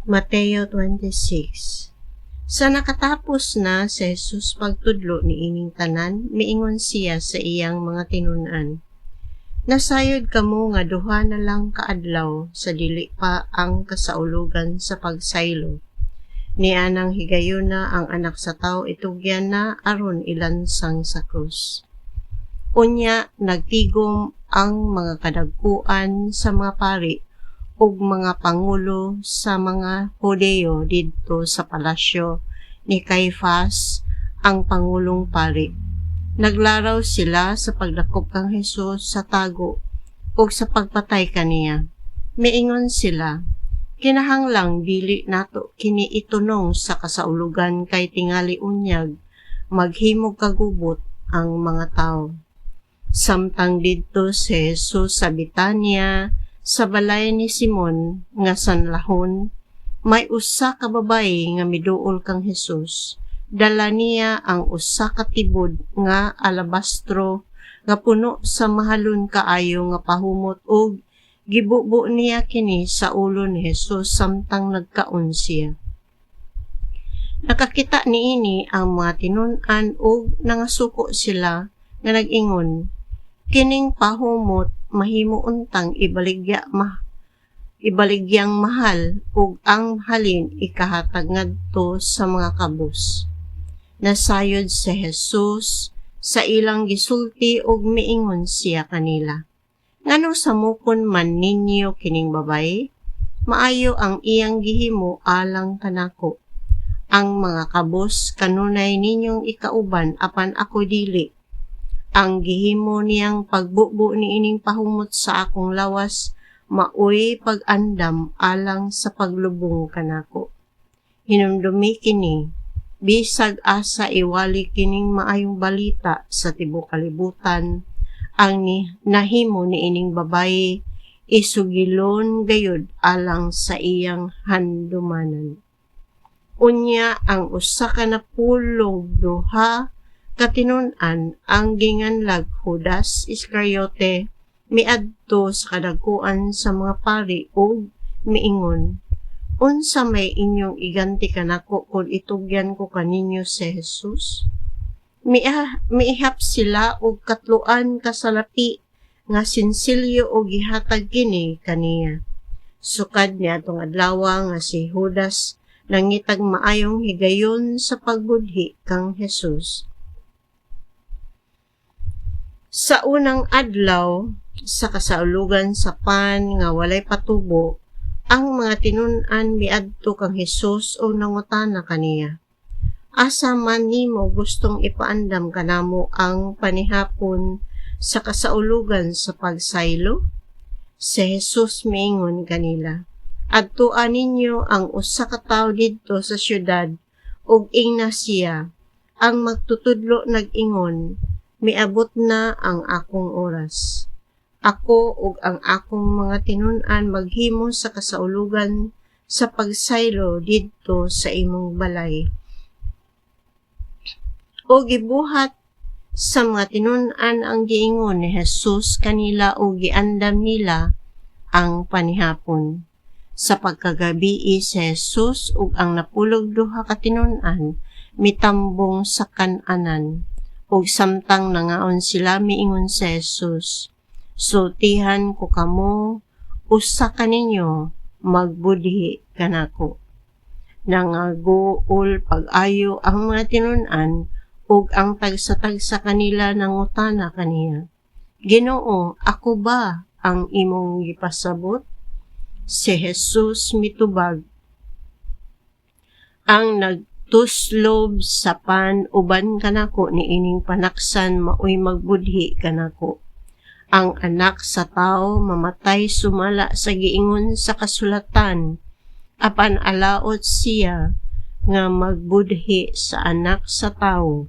Mateo 26. Sa nakatapos na si Jesus pagtudlo ni ining tanan, miingon siya sa iyang mga tinun-an. Nasayod kamo nga duha na lang kaadlaw sa dili pa ang kasaulugan sa pagsaylo. Nianang higayon na ang anak sa tao itugyan na aron ilansang sa krus. Unya nagtigom ang mga kadagkuan sa mga pari ug mga pangulo sa mga Hudeo didto sa palasyo ni Caifás ang pangulong pari. Naglaraw sila sa pagdakop kang Hesus sa tago ug sa pagpatay kaniya. Miingon sila, kinahanglang dili nato kini itunong sa kasaulugan kay tingali unyag maghimog kagubot ang mga tawo. Samtang didto si Jesus sa Betania, sa balay ni Simon nga sanlahon, may usa ka babaye nga miduol kang Hesus. Dala niya ang usa ka tibod nga alabastro nga puno sa mahalon kaayo nga pahumot ug gibubo niya kini sa ulo ni Hesus samtang nagkaon siya. Nakakita niini ang mga tinun-an ug nangasuko sila nga nag-ingon, kining pahumot mahimo untang ibaligyang mahal ug ang halin ikahatag ngadto sa mga kabus. Nasayod si Jesus sa ilang gisulti ug miingon siya kanila, ngano samukon man ninyo kining babaye? Maayo ang iyang gihimo alang kanako. Ang mga kabus kanunay ninyong ikauban apan ako dili. Ang gihimo niyang pagbubo ni ining pahumot sa akong lawas, maoy pag-andam alang sa paglubong kanako. Hinumdumi kini, bisag asa iwali kining maayong balita sa tibuok kalibutan, ang nahimo ni ining babaye, isugilon gayud alang sa iyang handumanan. Unya ang usa ka napulong duha katinun-an ang ginganlag Judas Iscariote miadto sa kadagkuan sa mga pari ug miingon, unsa may inyong iganti kanako kung itugyan ko kaninyo si Jesus? Miihap sila og katluan kasalapi nga sinsilyo og gihatag kini kaniya. Sukad niya atong adlaw nga si Judas nangitag maayong higayon sa pagbudhi kang Jesus. Sa unang adlaw, sa kasaulugan sa pan nga walay patubo, ang mga tinun-an miadto kang Hesus o nangutana kaniya, asa man nimo gustong ipaandam kanamo ang panihapon sa kasaulugan sa pagsaylo? Si Jesus miingon kanila, adtuan ninyo ang usa ka tawo didto sa syudad ug ingna siya, ang magtutudlo nag-ingon, miabot na ang akong oras. Ako ug ang akong mga tinun-an maghimo sa kasaulugan sa pagsaylo didto sa imong balay. O gibuhat sa mga tinun-an ang giingon ni Jesus kanila o giandam nila ang panihapon. Sa pagkagabii si Jesus ug ang napulog duha ka tinun-an mitambong sa kan-anan. Ug samtang nangaon sila miingon si Jesus, sultihan ko kamo, usa kaninyo magbudhi kanako. Nangaguol pag-ayo ang mga tinun-an ug ang tagsa-tagsa kanila nangutana kaniya, Ginoo, ako ba ang imong gipasabot? Si Jesus mitubag, ang nagtuslob sa pan uban kanako ni ining panaksan maoy magbudhi kanako. Ang anak sa tao mamatay sumala sa giingon sa kasulatan, apan alaot siya nga magbudhi sa anak sa tao.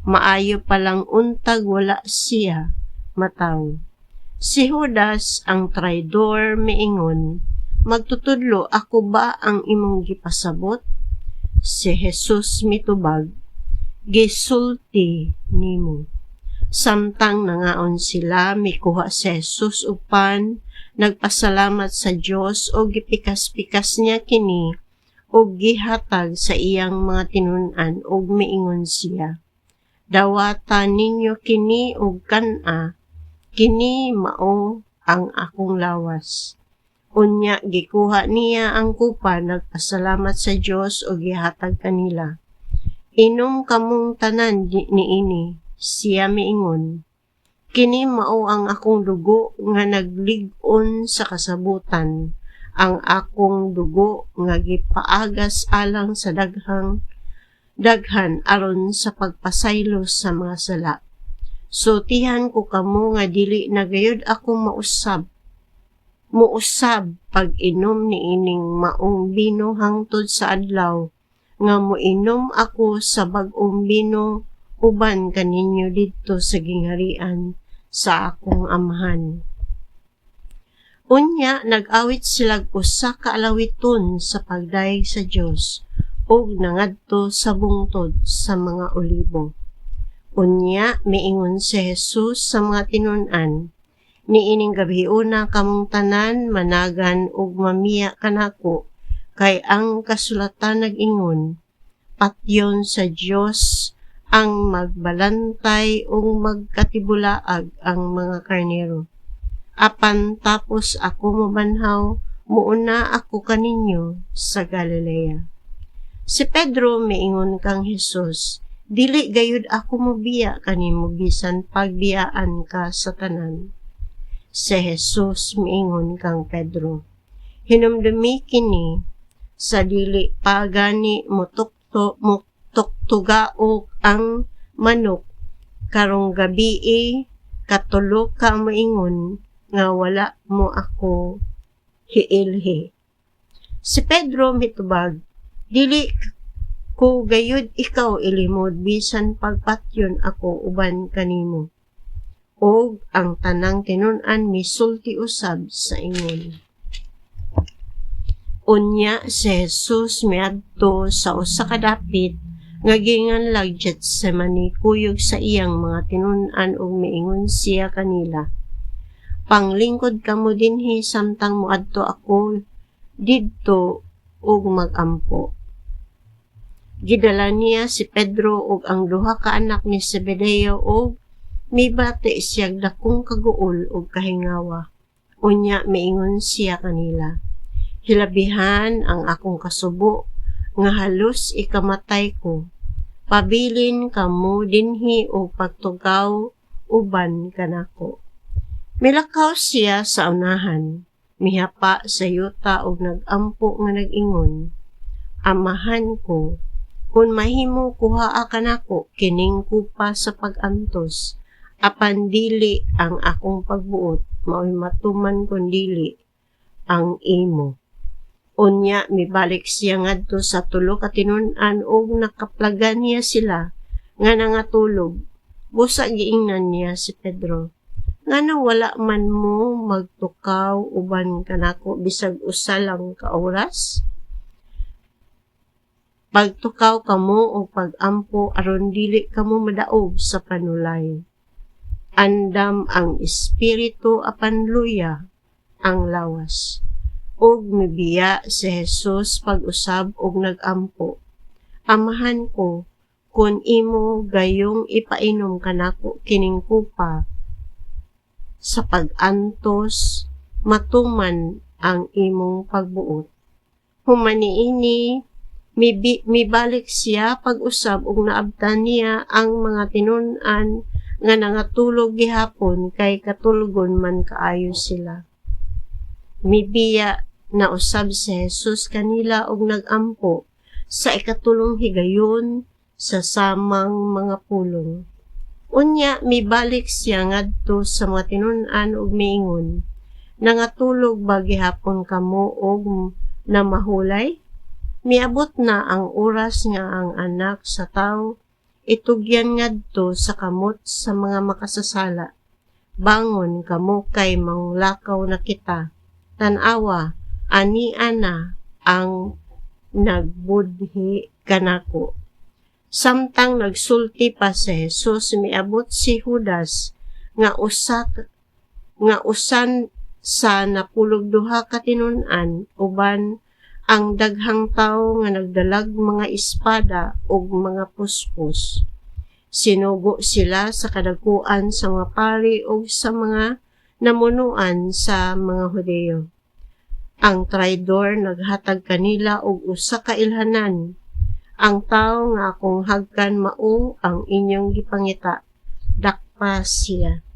Maayo palang untag wala siya mataw. Si Judas ang traidor miingon, magtutudlo ako ba ang imong gipasabot? Si Jesus mitubag, gisulti nimo. Samtang nangaon sila, mikuha si Jesus upan, nagpasalamat sa Dios o gipikas-pikas niya kini ug gihatag sa iyang mga tinun-an ug miingon siya, dawata ninyo kini og kan-a, kini mao ang akong lawas. Unya gikuha niya ang kupa, nagpasalamat sa Dios ug gihatag kanila. Inom kamong tanan niini, siya miingon, kini mao ang akong dugo nga naglig-on sa kasabutan, ang akong dugo nga gipaagas alang sa daghan aron sa pagpasaylos sa mga sala. Sultihan ko kamo nga dili na gayud ako muusab pag-inom niining maong bino hangtod sa adlaw nga moinom ako sa bag-ong bino uban kaninyo didto sa gingharian sa akong amahan. Unya nag-awit sila usa ka alawiton sa pagdayeg sa Dios ug nangadto sa bungtod sa mga olibo. Unya miingon si Jesus sa mga tinun-an, niining gabiuna kamong tanan managan ug mamiya kanako, kay ang kasulatan nag-ingon, patyon sa Dios ang magbalantay ug magkatibulaag ang mga karnero. Apan tapos ako mabanhaw, muuna ako kaninyo sa Galilea. Si Pedro miingon kang Jesus, dili gayud ako mobiya kanimo bisan pagbiyaan ka sa tanan. Si Jesus miingon kang Pedro, hinumdumi kini sa dili pa gani mutugtugaok ang manok, karong gabii katulo ka moingon nga wala mo ako hiilhi. Si Pedro mitubag, dili ko gayud ikaw ilimod bisan pagpatyon ako uban kanimo. Og ang tanang tinun-an misulti usab sa ingon. Unya si Jesus miadto sa usa ka dapit nga ginganlag Getsemani kuyog sa iyang mga tinun-an ug miingon siya kanila, panglingkod kamo dinhi samtang moadto ako didto ug magampo. Gidala niya si Pedro ug ang duha ka anak ni Zebedeo ug mibati siyag dakong kaguol ug kahingawa. Unya miingon siya kanila, hilabihan ang akong kasubo nga halos ikamatay ko. Pabilin kamo dinhi og pagtugaw uban kanako. Milakaw siya sa unahan, mihapa sa yuta og nagampo nga nag-ingon, amahan ko, kung mahimo kuhaa kanako kining kupa sa pag-antos, apan dili ang akong pagbuot, mao'y matuman kun dili ang imo. Unya mibalik siya ngadto sa tulo ka tinun-an og nakaplagan niya sila nga nangatulog. Busa giingnan niya si Pedro, ngano wala man mo magtukaw uban kanako bisag usa lang ka oras? Pagtukaw kamo o pag-ampo aron dili kamo madaog sa panulay. Andam ang espiritu apan luya ang lawas. Og mibiya si Jesus pag-usab og nag-ampo, amahan ko, kun imo gayong ipainom kanako kining kupa sa pag-antos, matuman ang imong pagbuot. Humaniini, mibalik siya pag-usab ug naabtan niya ang mga tinun-an nga nangatulog gihapon kay katulgon man kaayo sila. Mibiya na usab si Jesus kanila og nag-ampo sa ikatulong higayon sa samang mga pulong. Unya mibalik siya ngadto sa mga tinun-an ug miingon, nangatulog ba gihapon kamo og namahulay? Miabot na ang oras nga ang anak sa tawo itugyan ngadto sa kamot sa mga makasasala. Bangon kamo kay manglakaw na kita. Tan-awa, ani ana ang nagbudhi kanako. Samtang nagsulti pa si Jesus, miabot si Judas nga usan sa napulog duha ka tinun-an uban ang daghang tawo nga nagdalag mga espada ug mga puspos. Sinugo sila sa kadakuan sa mga pari ug sa mga namunuan sa mga Hudeyo. Ang traidor naghatag kanila og usa ka ilhanan. Ang tawo nga akong hagkan mao ang inyong gipangita, dakpa siya.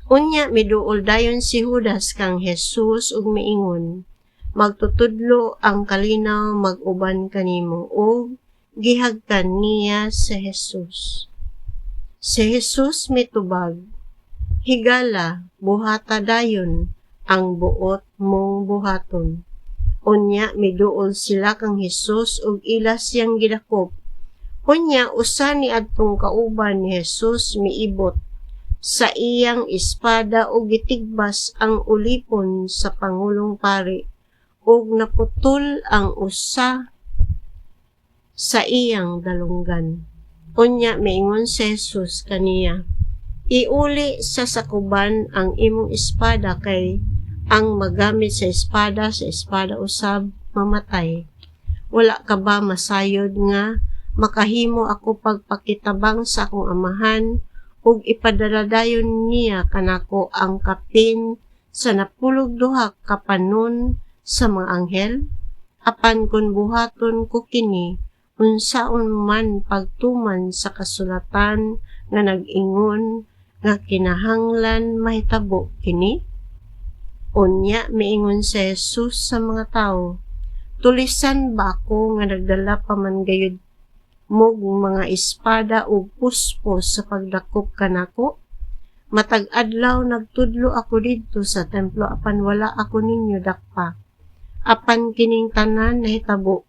Unya miduol dayon si Judas kang Jesus ug miingon, magtutudlo ang kalinaw mag-uban kanimo ug gihagkan niya sa Jesus. Si Jesus mitubag, higala, buhata dayon, ang buot mong buhaton. Unya miduol sila kang Jesus ug ila siyang gidakop. Unya usa ni adtong kauban ni Jesus miibot sa iyang espada ug gitigbas ang ulipon sa pangulong pari ug naputol ang usa sa iyang dalunggan. Unya miingon si Jesus kaniya, iuli sa sakuban ang imong espada kay ang magamit sa espada usab mamatay. Wala ka ba masayod nga makahimo ako pagpakitabang sa akong amahan ug ipadala dayon niya kanako ang kapin sa 12 ka panon sa mga anghel? Apan kun buhaton ko kini, unsaon man pagtuman sa kasulatan nga nag-ingon nga kinahanglan mahitabo kini? Unya miingon si Jesus sa mga tawo, tulisan ba ako nga nagdala pa man gayud mog mga espada ug puspos sa pagdakop kanako? Matag adlaw nagtudlo ako didto sa templo apan wala ako ninyo dakpa. Apan kining tanan nahitabo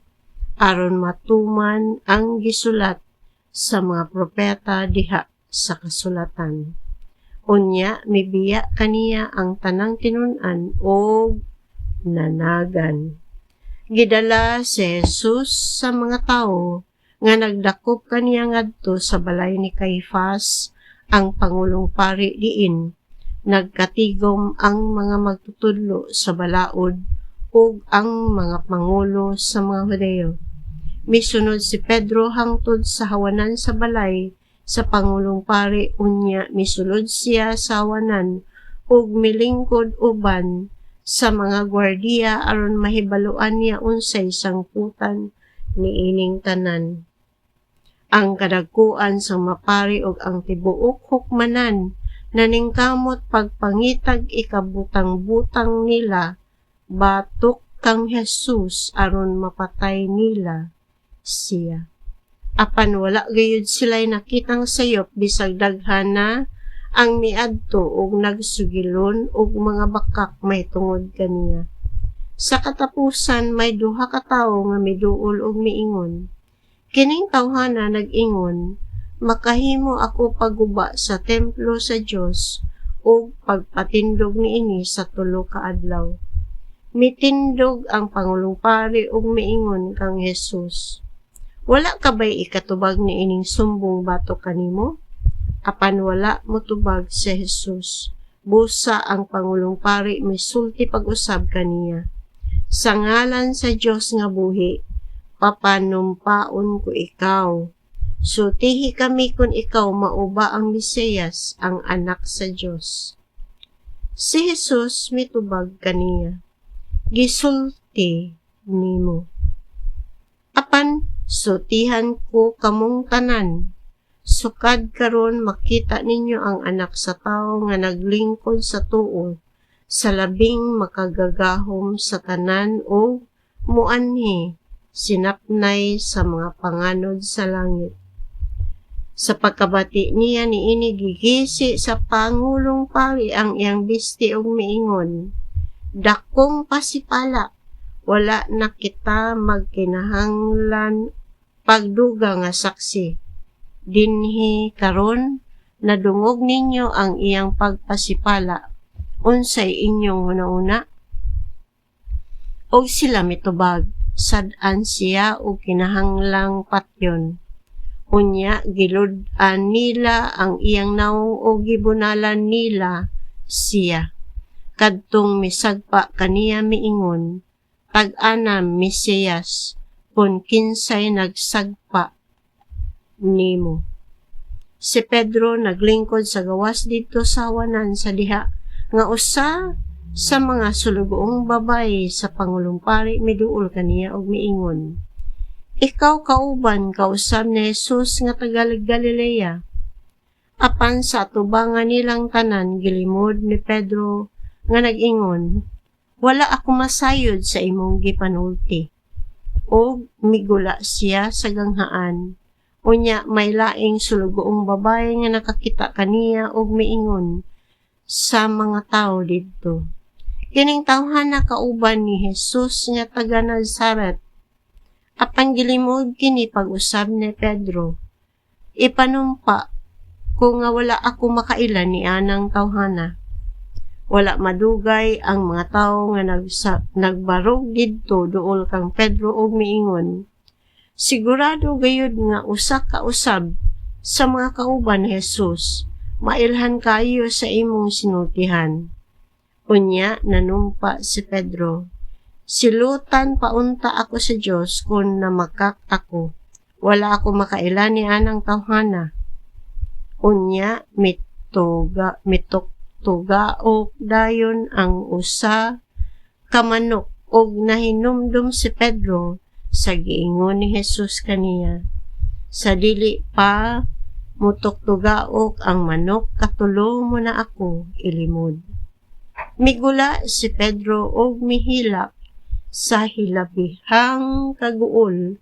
aron matuman ang gisulat sa mga propeta diha sa kasulatan. Unya mibiya kaniya ang tanang tinun-an o nanagan. Gidala si Jesus sa mga tawo nga nagdakop kaniya ngadto sa balay ni Caifás, ang pangulong pari diin. Nagkatigom ang mga magtutudlo sa balaod ug ang mga pangulo sa mga Hudeyo. Misunod si Pedro hangtod sa hawanan sa balay sa pangulong pari, unya misulod siya sa hawanan ug milingkod uban sa mga gwardiya aron mahibaluan niya unsay sangputan niining tanan. Ang kadagkuan sa mapari ug ang tibuok hukmanan naningkamot pagpangitag ikabutang-butang nila batok kang Jesus aron mapatay nila siya. Apan wala gayud sila'y nakitang sayop bisag daghan na ang miadto ug nagsugilon ug mga bakak may tungod kaniya. Sa katapusan may duha ka tawo nga miduol ug miingon. Kining tawhana nag-ingon, makahimo ako paguba sa templo sa Dios ug pagpatindog niini sa 3 ka adlaw. Mitindog ang pangulong pari ug miingon kang Jesus, wala ka ba'y ikatubag ni ining sumbong batok kanimo? Apan wala motubag si Jesus. Busa ang pangulong pari misulti pag-usab kaniya. Sa ngalan sa Dios nga buhi, papanumpaon ko ikaw. Sutihi kami kung ikaw mauba ang Mesiyas, ang anak sa Dios. Si Jesus mitubag kaniya, gisulti nimo. Apan sutihan ko kamong tanan. Sukad karon makita ninyo ang anak sa tao nga naglingkod sa tuo sa labing makagagahom sa tanan o muanhi sinapnay sa mga panganod sa langit. Sa pagkabati niya niini gigisi sa pangulong pari ang iyang bisti og miingon, dakong pasipala, wala na kita magkinahanglan pagduga nga saksi. Dinhi karon nadungog ninyo ang iyang pagpasipala. Unsay inyong una-una? Og sila mitubag, sad-an siya og kinahanglang patyon. Unya gilud-an nila ang iyang naong og gibunalan nila siya. Kadtong misagpa kaniya miingon, tag-ana Mesiyas kung kinsay nagsagpa nimo. Si Pedro naglingkod sa gawas dito sa awanan sa diha nga usa sa mga sulugoong babae sa Pangulong Pari miduol kaniya og miingon, "Ikaw kauban kausab ni Jesus nga taga Galilea." Apan sa atubangan nilang tanan gilimod ni Pedro nga nag-ingon, "Wala ako masayod sa imong gipanulti." Og migula siya sa ganghaan. Unya may laing sulugoong babae nga nakakita kaniya og miingon sa mga tao didto, "Kining tawhana kauban ni Jesus nga taga Nazaret." Apan gilimod kini pag-usab ni Pedro, "Ipanumpa ko nga wala ako makailan ni anang tawhana." Wala madugay ang mga tao nga nagbarog didto duol kang Pedro og miingon, "Sigurado gayud nga usa ka usab sa mga kauban ni Jesus, mailhan kayo sa imong sinultihan." Unya nanumpa si Pedro, "Silutan paunta ako sa Dios kung namakak ako. Wala ako makailan ni anang tawhana." Unya mitugtugaok dayon ang usa ka manok og nahinumdum si Pedro sa giingon ni Jesus kaniya. Sa dili pa mutugtugaok ang manok, "Katulo mo na ako ilimod." Migula si Pedro og mihilak sa hilabihang kaguol